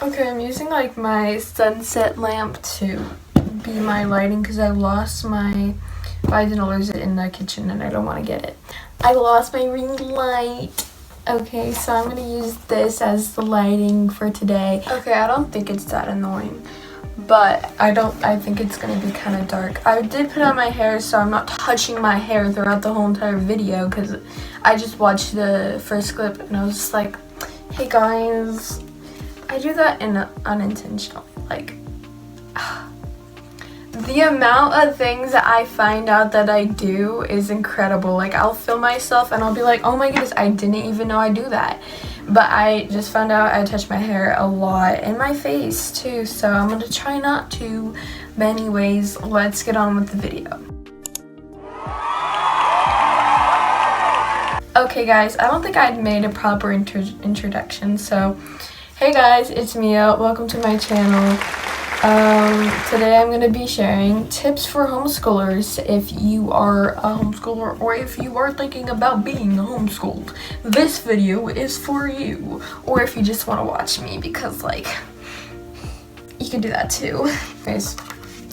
Okay, I'm using like my sunset lamp to be my lighting because I lost my, I didn't lose it in the kitchen and I don't want to get it. I lost my ring light. Okay, so I'm gonna use this as the lighting for today. Okay, I don't think it's that annoying, but I think it's gonna be kind of dark. I did put on my hair so I'm not touching my hair throughout the whole entire video because I just watched the first clip and I was just like, hey guys, I do that unintentionally. Like, the amount of things that I find out that I do is incredible. Like, I'll film myself and I'll be like, oh my goodness, I didn't even know I do that. But I just found out I touch my hair a lot and my face too, so I'm gonna try not to. But anyways, let's get on with the video. Okay guys, I don't think I'd made a proper introduction, so hey guys, it's Mia. Welcome to my channel. Today I'm going to be sharing tips for homeschoolers if you are a homeschooler or if you are thinking about being homeschooled. This video is for you, or if you just want to watch me because, like, you can do that too. Guys,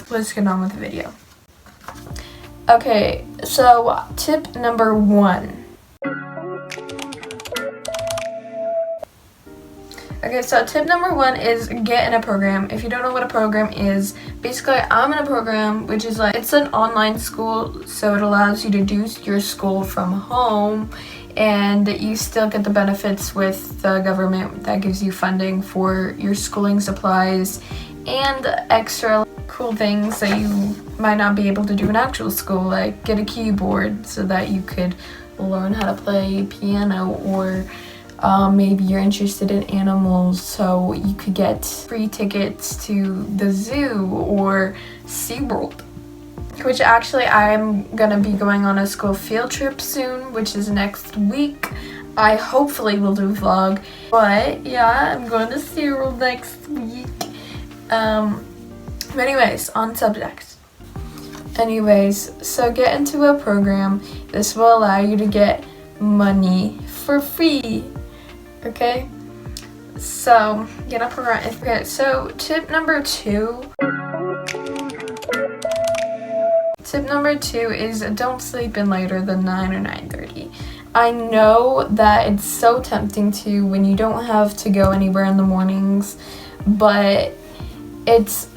let's get on with the video. Okay, so tip number 1. Okay, so tip number 1 is get in a program. If you don't know what a program is, basically I'm in a program which is like, it's an online school, so it allows you to do your school from home and you still get the benefits with the government that gives you funding for your schooling supplies and extra cool things that you might not be able to do in actual school, like get a keyboard so that you could learn how to play piano, or maybe you're interested in animals, so you could get free tickets to the zoo or SeaWorld. Which actually I'm gonna be going on a school field trip soon, which is next week. I hopefully will do a vlog, but yeah, I'm going to SeaWorld next week. But anyways, on subject. Anyways, so get into a program. This will allow you to get money for free. Okay, so get a program. Okay, so tip number 2. Tip number 2 is don't sleep in later than 9 or 9:30. I know that it's so tempting to when you don't have to go anywhere in the mornings, but it's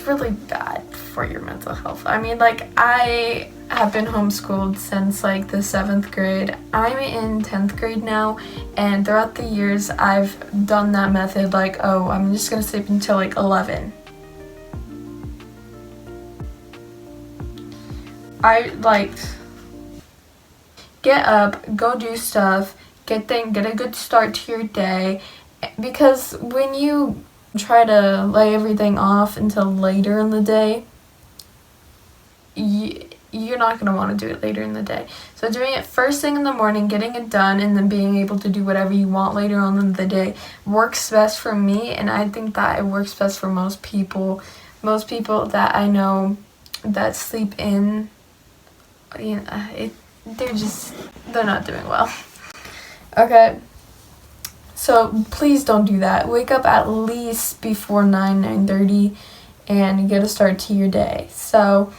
really bad for your mental health. I mean, like, I have been homeschooled since like the 7th grade. I'm in 10th grade now, and throughout the years I've done that method, like, oh, I'm just gonna sleep until like 11. I like get up, go do stuff, get a good start to your day, because when you try to lay everything off until later in the day, you're not going to want to do it later in the day. So doing it first thing in the morning, getting it done, and then being able to do whatever you want later on in the day works best for me, and I think that it works best for most people. Most people that I know that sleep in, you know, they're not doing well. Okay. So please don't do that. Wake up at least before 9:30 and get a start to your day. So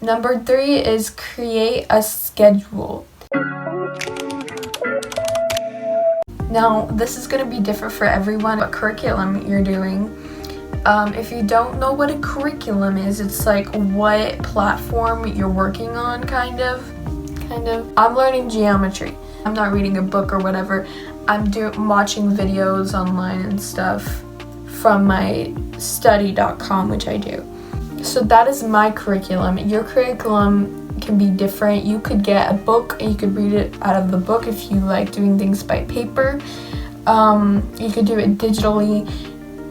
number 3 is create a schedule. Now, this is going to be different for everyone, what curriculum you're doing. If you don't know what a curriculum is, it's like what platform you're working on, kind of. I'm learning geometry. I'm not reading a book or whatever. I'm watching videos online and stuff from my study.com, which I do. So that is my curriculum. Your curriculum can be different. You could get a book and you could read it out of the book if you like doing things by paper. You could do it digitally,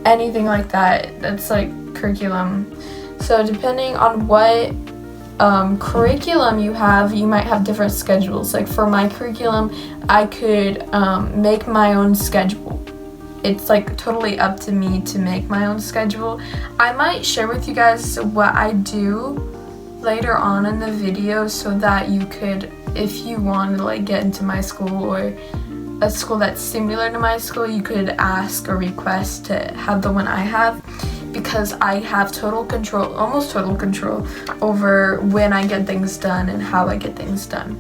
anything like that. That's like curriculum. So depending on what curriculum you have, you might have different schedules. Like for my curriculum, I could make my own schedule. It's like totally up to me to make my own schedule. I might share with you guys what I do later on in the video so that you could, if you want to like get into my school or a school that's similar to my school, you could ask or request to have the one I have, because I have total control, almost total control, over when I get things done and how I get things done.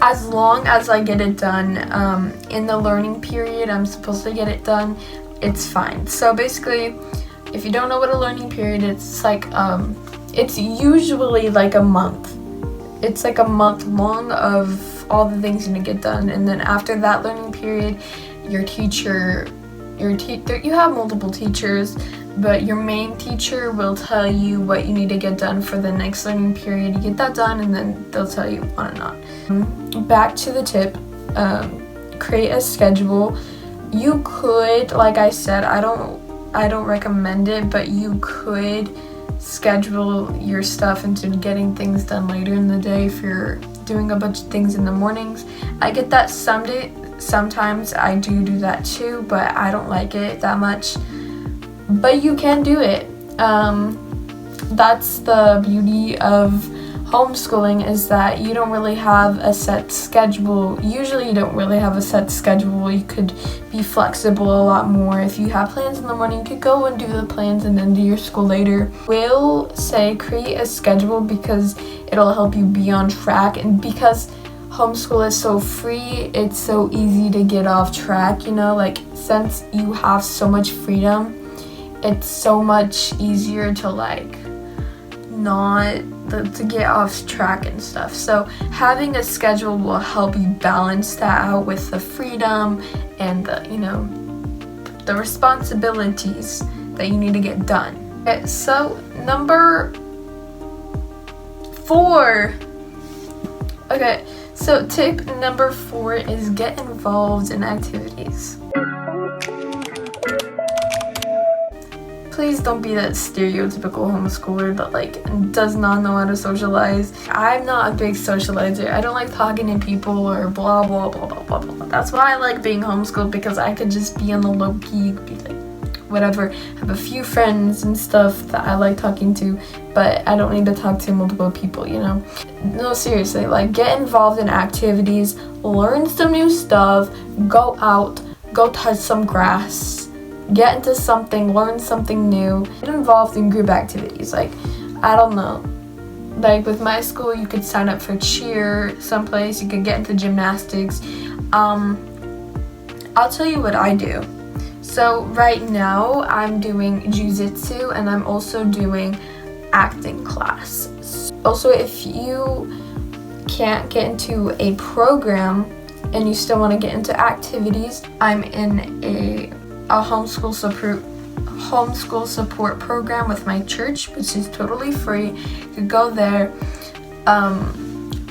As long as I get it done in the learning period I'm supposed to get it done, it's fine. So basically, if you don't know what a learning period is, it's like it's usually like a month. It's like a month long of all the things you need to get done, and then after that learning period, you have multiple teachers, but your main teacher will tell you what you need to get done for the next learning period. You get that done, and then they'll tell you on and on. Back to the tip, create a schedule. You could, like I said, I don't recommend it, but you could schedule your stuff into getting things done later in the day if you're doing a bunch of things in the mornings. I get that sometimes I do that too, but I don't like it that much. But you can do it. That's the beauty of homeschooling, is that you don't really have a set schedule. Usually you don't really have a set schedule. You could be flexible a lot more. If you have plans in the morning, you could go and do the plans and then do your school later. We'll say create a schedule because it'll help you be on track, and because homeschool is so free, it's so easy to get off track, like since you have so much freedom, it's so much easier to to get off track and stuff. So having a schedule will help you balance that out with the freedom and the responsibilities that you need to get done. Okay, so number 4. Okay, so tip number 4 is get involved in activities. Please don't be that stereotypical homeschooler that does not know how to socialize. I'm not a big socializer. I don't like talking to people or blah blah blah blah blah blah. That's why I like being homeschooled, because I could just be on the low key, be whatever, have a few friends and stuff that I like talking to, but I don't need to talk to multiple people, No, seriously, get involved in activities, learn some new stuff, go out, go touch some grass, get into something, learn something new, get involved in group activities. I don't know, with my school, you could sign up for cheer someplace, you could get into gymnastics. I'll tell you what I do. So right now I'm doing jiu-jitsu, and I'm also doing acting class. Also, if you can't get into a program and you still want to get into activities, I'm in a homeschool support program with my church, which is totally free. You could go there.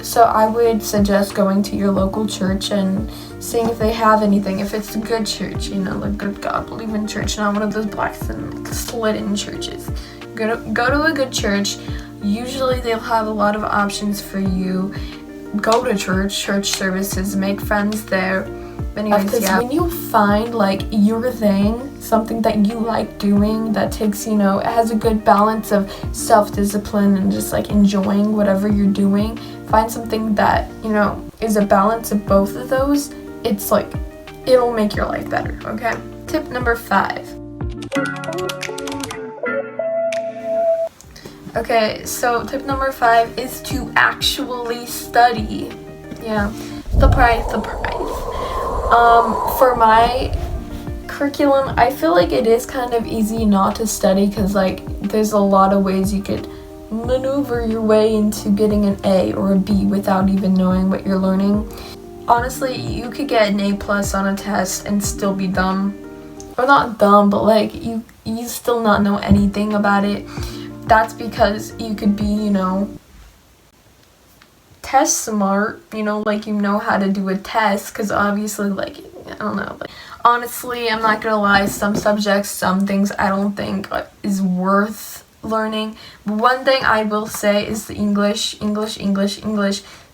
So I would suggest going to your local church and seeing if they have anything. If it's a good church, good God-believing church, not one of those blacks and slid-in churches. Go to a good church. Usually they'll have a lot of options for you. Go to church services, make friends there. Anyways, because when you find your thing, something that you like doing that takes, it has a good balance of self-discipline and just enjoying whatever you're doing, find something that, is a balance of both of those, it's it'll make your life better, okay? Tip number 5. Okay, so tip number 5 is to actually study. Yeah, the price. For my curriculum, I feel it is kind of easy not to study, because there's a lot of ways you could maneuver your way into getting an A or a B without even knowing what you're learning. Honestly, you could get an A+ on a test and still be dumb. Or not dumb, but you still not know anything about it. That's because you could be, test smart, you know how to do a test, because obviously, I don't know. Honestly, I'm not gonna lie, some subjects, some things I don't think is worth learning. But one thing I will say is the English.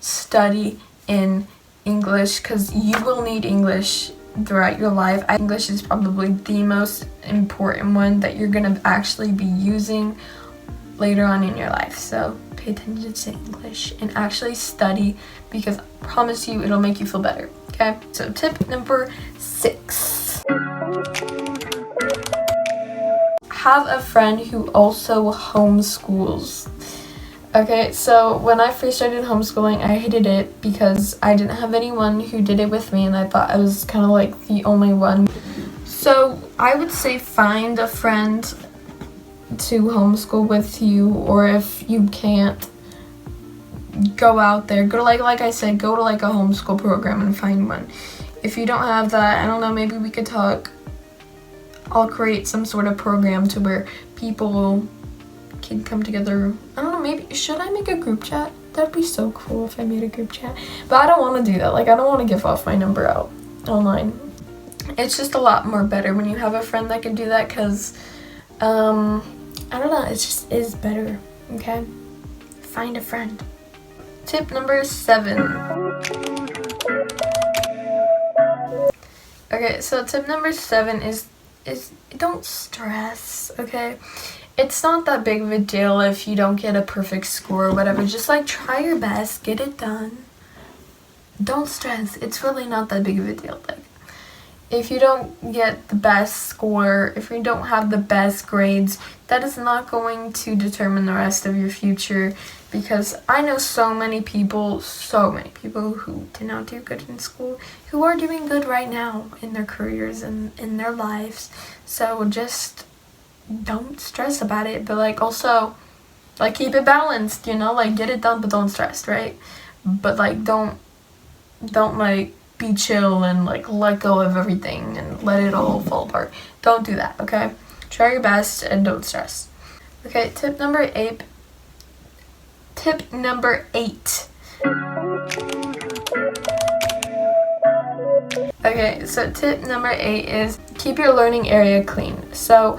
Study in English, because you will need English throughout your life. English is probably the most important one that you're gonna actually be using later on in your life. So pay attention to English and actually study, because I promise you it'll make you feel better. Okay? Okay, so tip number 6. Have a friend who also homeschools. Okay, so when I first started homeschooling, I hated it because I didn't have anyone who did it with me, and I thought I was kind of like the only one. So I would say find a friend to homeschool with you, or if you can't, go out there, go to like I said, go to like a homeschool program and find one. If you don't have that, I don't know, maybe we could talk. I'll create some sort of program to where people can come together. I don't know, maybe, should I make a group chat? That'd be so cool if I made a group chat. But I don't want to do that. Like, I don't want to give off my number out online. It's just a lot more better when you have a friend that can do that, because, I don't know, it just is better, okay? Find a friend. Tip number 7. Okay, so tip number 7 is don't stress, okay? It's not that big of a deal if you don't get a perfect score or whatever. Just like try your best, get it done. Don't stress. It's really not that big of a deal. Like, if you don't get the best score, if you don't have the best grades, that is not going to determine the rest of your future, because I know so many people who did not do good in school, who are doing good right now in their careers and in their lives. So just don't stress about it, but like also like keep it balanced, you know, like get it done but don't stress, right? But like don't like be chill and like let go of everything and let it all fall apart. Don't do that, okay? Try your best and don't stress. Okay, tip number 8. Okay, so tip number 8 is keep your learning area clean. So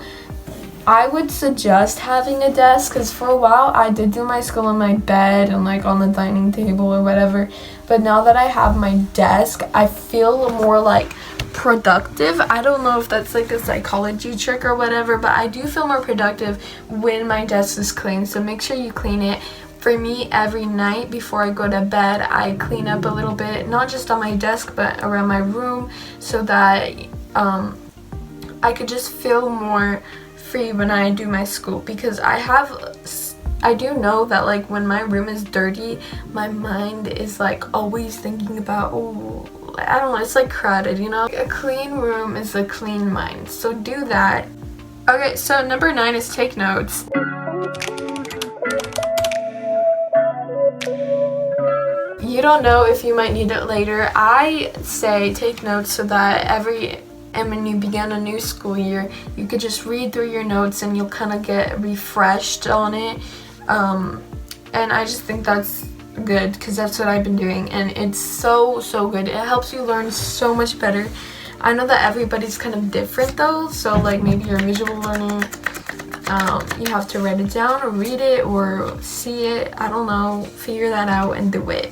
I would suggest having a desk, because for a while I did do my school in my bed and like on the dining table or whatever, but now that I have my desk, I feel more like productive. I don't know if that's like a psychology trick or whatever, but I do feel more productive when my desk is clean. So make sure you clean it. For me, every night before I go to bed, I clean up a little bit, not just on my desk but around my room, so that I could just feel more free when I do my school, because I do know that like when my room is dirty, my mind is like always thinking about, oh, I don't know, it's like crowded, you know? A clean room is a clean mind, so do that. Okay, so number 9 is take notes. You don't know if you might need it later. I say take notes so that when you begin a new school year, you could just read through your notes and you'll kind of get refreshed on it. And I just think that's good, because that's what I've been doing, and it's so good. It helps you learn so much better. I know that everybody's kind of different though, so like maybe you're a visual learner, you have to write it down or read it or see it, I don't know, figure that out and do it.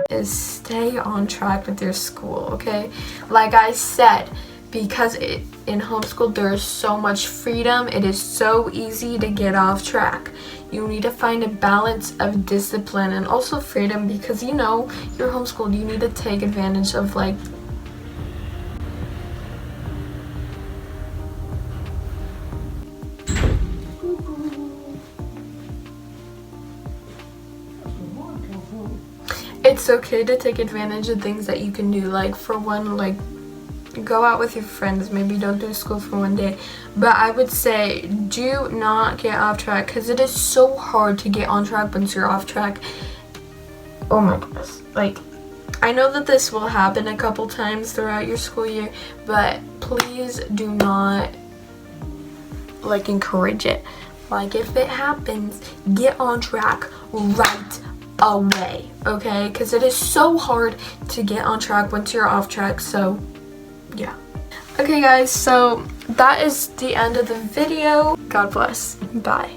Is stay on track with your school, okay? Like I said, because in homeschool there is so much freedom, it is so easy to get off track. You need to find a balance of discipline and also freedom, because you know you're homeschooled. You need to take advantage of like it's okay to take advantage of things that you can do. Like for one, like go out with your friends, maybe don't do school for one day, but I would say do not get off track, because it is so hard to get on track once you're off track. Oh my goodness, like I know that this will happen a couple times throughout your school year, but please do not like encourage it. Like if it happens, get on track right away, okay? Because it is so hard to get on track once you're off track. So yeah. Okay guys, so that is the end of the video. God bless. Bye.